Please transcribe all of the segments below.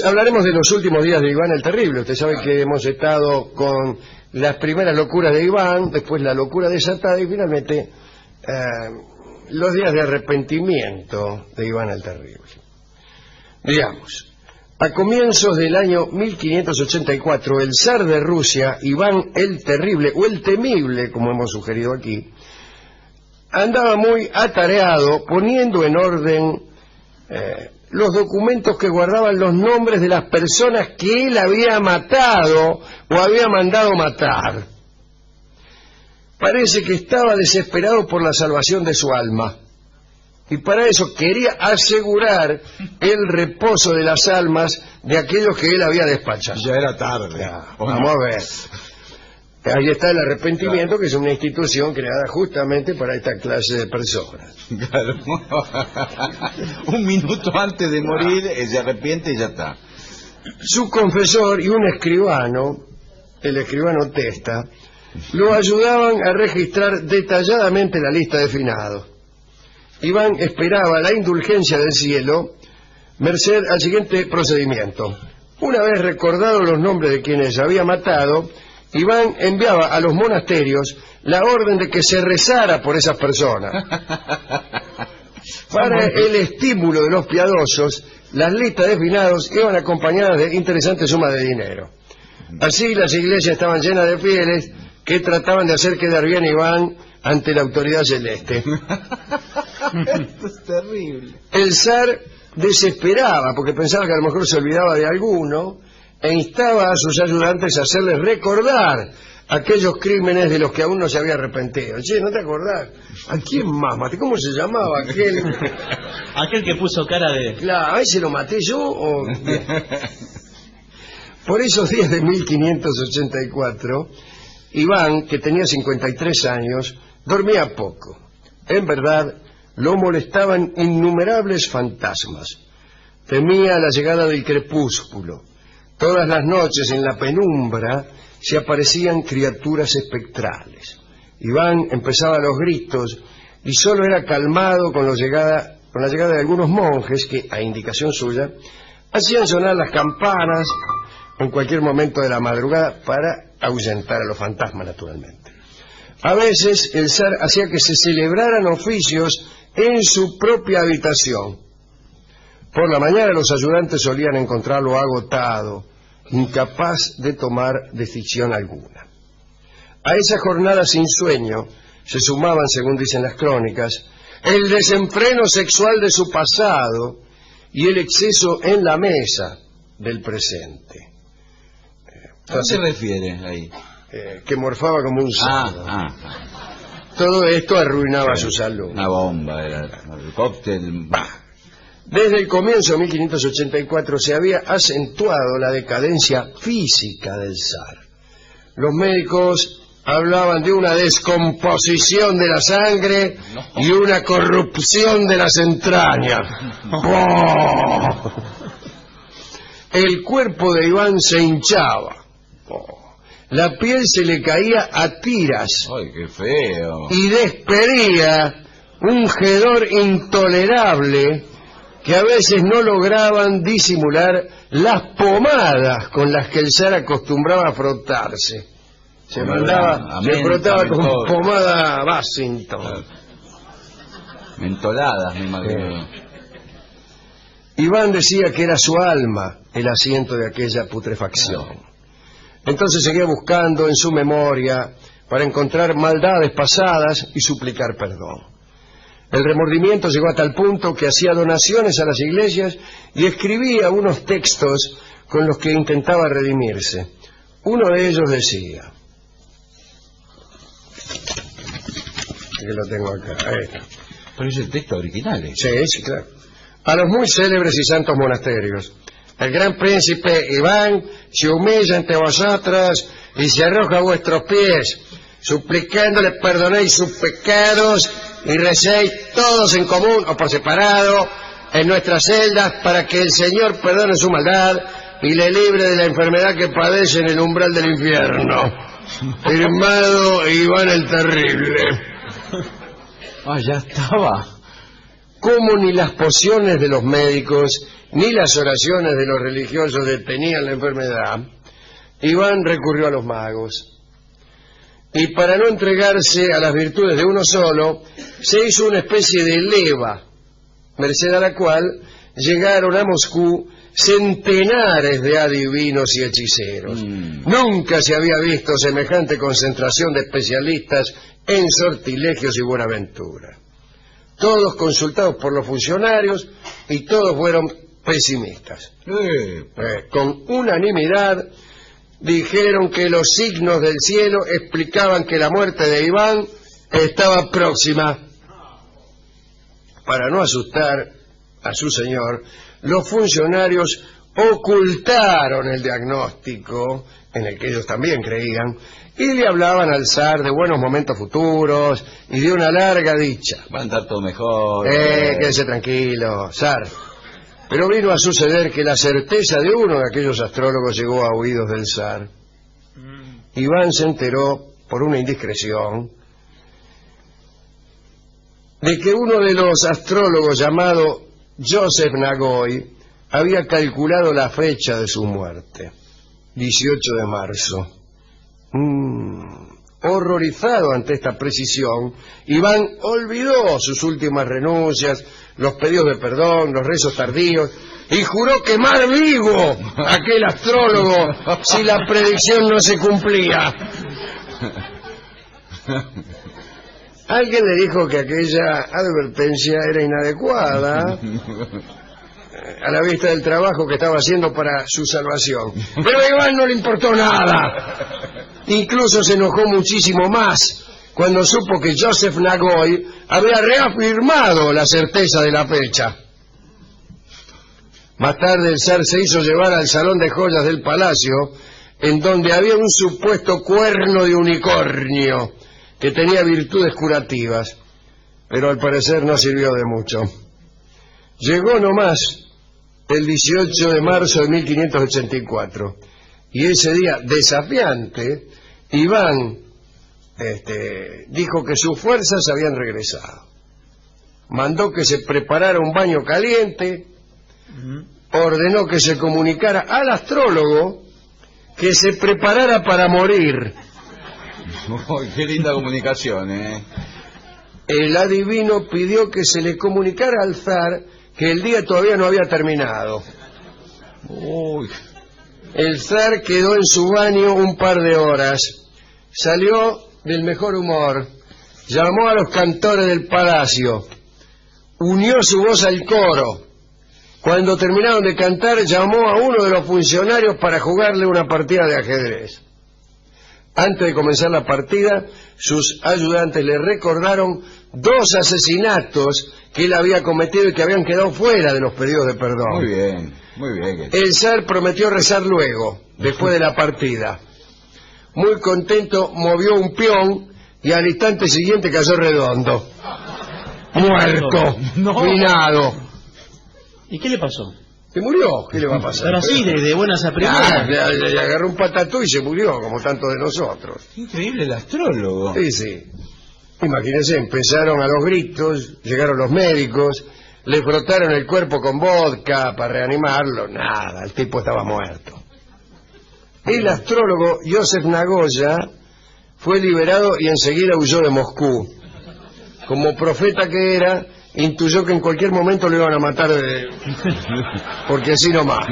Hablaremos de los últimos días de Iván el Terrible. Usted sabe que hemos estado con las primeras locuras de Iván, después la locura desatada y finalmente los días de arrepentimiento de Iván el Terrible. Digamos, a comienzos del año 1584, el zar de Rusia, Iván el Terrible, o el Temible, como hemos sugerido aquí, andaba muy atareado poniendo en orden los documentos que guardaban los nombres de las personas que él había matado o había mandado matar. Parece que estaba desesperado por la salvación de su alma y para eso quería asegurar el reposo de las almas de aquellos que él había despachado. Ya era tarde. Ya, vamos a ver. Ahí está el arrepentimiento, claro, que es una institución creada justamente para esta clase de personas. Claro. Un minuto antes de morir, se arrepiente y ya está. Su confesor y un escribano, el escribano Testa, lo ayudaban a registrar detalladamente la lista de finados. Iván esperaba la indulgencia del cielo merced al siguiente procedimiento. Una vez recordados los nombres de quienes había matado, Iván enviaba a los monasterios la orden de que se rezara por esas personas. Para el estímulo de los piadosos, las listas de finados iban acompañadas de interesantes sumas de dinero. Así las iglesias estaban llenas de fieles que trataban de hacer quedar bien a Iván ante la autoridad celeste. Esto es terrible. El zar desesperaba porque pensaba que a lo mejor se olvidaba de alguno e instaba a sus ayudantes a hacerles recordar aquellos crímenes de los que aún no se había arrepentido. Che, ¿no te acordás? ¿A quién más maté? ¿Cómo se llamaba aquel? Aquel que puso cara de... Claro, ¿a ese lo maté yo o...? Por esos días de 1584, Iván, que tenía 53 años, dormía poco. En verdad, lo molestaban innumerables fantasmas. Temía la llegada del crepúsculo. Todas las noches en la penumbra se aparecían criaturas espectrales. Iván empezaba los gritos y solo era calmado con la llegada de algunos monjes que, a indicación suya, hacían sonar las campanas en cualquier momento de la madrugada para ahuyentar a los fantasmas, naturalmente. A veces el zar hacía que se celebraran oficios en su propia habitación. Por la mañana los ayudantes solían encontrarlo agotado, incapaz de tomar decisión alguna. A esa jornada sin sueño se sumaban, según dicen las crónicas, el desenfreno sexual de su pasado y el exceso en la mesa del presente. ¿A qué se refiere ahí? Que morfaba como un cerdo. Todo esto arruinaba su salud. Una bomba, era el cóctel. Desde el comienzo de 1584 se había acentuado la decadencia física del zar. Los médicos hablaban de una descomposición de la sangre y una corrupción de las entrañas. ¡Oh! El cuerpo de Iván se hinchaba. ¡Oh! La piel se le caía a tiras. ¡Ay, qué feo! Y despedía un hedor intolerable que a veces no lograban disimular las pomadas con las que el zar acostumbraba a frotarse. Se frotaba con pomada Bassington. Mentoladas, me imagino. Iván decía que era su alma el asiento de aquella putrefacción. Entonces seguía buscando en su memoria para encontrar maldades pasadas y suplicar perdón. El remordimiento llegó a tal punto que hacía donaciones a las iglesias y escribía unos textos con los que intentaba redimirse. Uno de ellos decía... que lo tengo acá. Ahí está. Pero es el texto original. Sí, claro. A los muy célebres y santos monasterios. El gran príncipe Iván se humilla ante vosotros y se arroja a vuestros pies, suplicándole perdonéis sus pecados y recéis todos en común o por separado en nuestras celdas para que el Señor perdone su maldad y le libre de la enfermedad que padece en el umbral del infierno. Firmado Iván el Terrible. Ya estaba. Como ni las pociones de los médicos ni las oraciones de los religiosos detenían la enfermedad, Iván recurrió a los magos. Y para no entregarse a las virtudes de uno solo, se hizo una especie de leva, merced a la cual llegaron a Moscú centenares de adivinos y hechiceros. Nunca se había visto semejante concentración de especialistas en sortilegios y buenaventura. Todos consultados por los funcionarios y todos fueron pesimistas. Con unanimidad dijeron que los signos del cielo explicaban que la muerte de Iván estaba próxima. Para no asustar a su señor, los funcionarios ocultaron el diagnóstico, en el que ellos también creían, y le hablaban al zar de buenos momentos futuros y de una larga dicha. Va a andar todo mejor. Quédese tranquilo, zar. Pero vino a suceder que la certeza de uno de aquellos astrólogos llegó a oídos del zar. Iván se enteró, por una indiscreción, de que uno de los astrólogos llamado Joseph Nagoy había calculado la fecha de su muerte, 18 de marzo. Horrorizado ante esta precisión, Iván olvidó sus últimas renuncias, los pedidos de perdón, los rezos tardíos, y juró quemar vivo a aquel astrólogo si la predicción no se cumplía. Alguien le dijo que aquella advertencia era inadecuada a la vista del trabajo que estaba haciendo para su salvación. Pero a Iván no le importó nada. Incluso se enojó muchísimo más cuando supo que Joseph Nagoy había reafirmado la certeza de la fecha. Más tarde el zar se hizo llevar al salón de joyas del palacio, en donde había un supuesto cuerno de unicornio que tenía virtudes curativas, pero al parecer no sirvió de mucho. Llegó nomás el 18 de marzo de 1584, y ese día, desafiante, Iván dijo que sus fuerzas habían regresado. Mandó que se preparara un baño caliente, ordenó que se comunicara al astrólogo que se preparara para morir. Qué linda comunicación, El adivino pidió que se le comunicara al zar que el día todavía no había terminado. El zar quedó en su baño un par de horas, salió del mejor humor, llamó a los cantores del palacio, unió su voz al coro. Cuando terminaron de cantar, llamó a uno de los funcionarios para jugarle una partida de ajedrez. Antes de comenzar la partida, sus ayudantes le recordaron 2 asesinatos que él había cometido y que habían quedado fuera de los pedidos de perdón. Muy bien, muy bien. El zar prometió rezar luego, después de la partida. Muy contento, movió un peón y al instante siguiente cayó redondo. Muerto, minado. ¿Y qué le pasó? Se murió, ¿qué le va a pasar? Pero así, de buenas a primeras. Le agarró un patatú y se murió, como tantos de nosotros. Increíble el astrólogo. Sí. Imagínense, empezaron a los gritos, llegaron los médicos, le frotaron el cuerpo con vodka para reanimarlo. Nada, el tipo estaba muerto. El astrólogo Joseph Nagoya fue liberado y enseguida huyó de Moscú. Como profeta que era, intuyó que en cualquier momento lo iban a matar porque así nomás.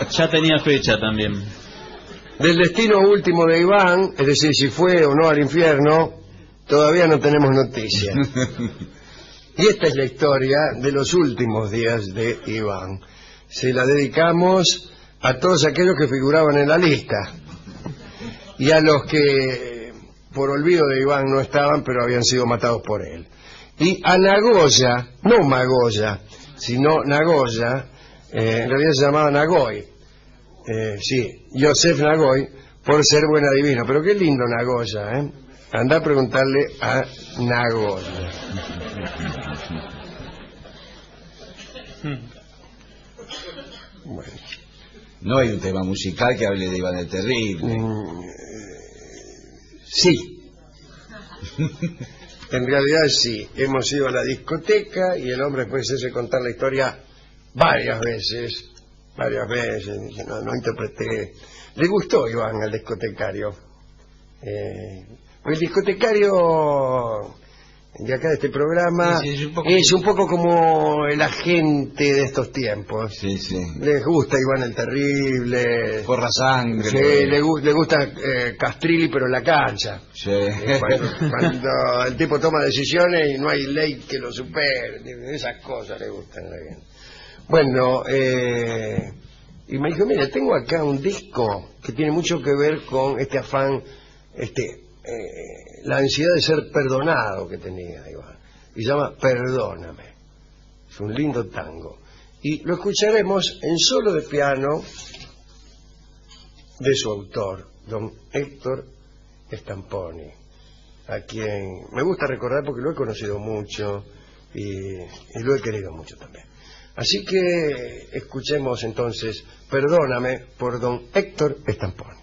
Ya tenía fecha también. Del destino último de Iván, es decir, si fue o no al infierno, todavía no tenemos noticia. Y esta es la historia de los últimos días de Iván. Se la dedicamos a todos aquellos que figuraban en la lista y a los que por olvido de Iván no estaban, pero habían sido matados por él. Y a Nagoya, no Magoya, sino Nagoya, en realidad se llamaba Nagoy, Joseph Nagoy, por ser buen adivino. Pero qué lindo Nagoya, Anda a preguntarle a Nagoya. Bueno. No hay un tema musical que hable de Iván el Terrible. Sí. En realidad sí. Hemos ido a la discoteca y el hombre después de hacerse contar la historia varias veces, dice, no interpreté. Le gustó Iván al discotecario. El discotecario de acá de este programa sí, es un poco como el agente de estos tiempos. Sí, sí. Les gusta Iván el Terrible. Porra sangre. Sí, le gusta Castrilli, pero en la cancha. Sí. Cuando el tipo toma decisiones y no hay ley que lo supere, esas cosas le gustan a la gente. Bueno, y me dijo, mira, tengo acá un disco que tiene mucho que ver con este afán, la ansiedad de ser perdonado que tenía Iván, y se llama Perdóname. Es un lindo tango. Y lo escucharemos en solo de piano de su autor, don Héctor Stamponi, a quien me gusta recordar porque lo he conocido mucho y lo he querido mucho también. Así que escuchemos entonces Perdóname por don Héctor Stamponi.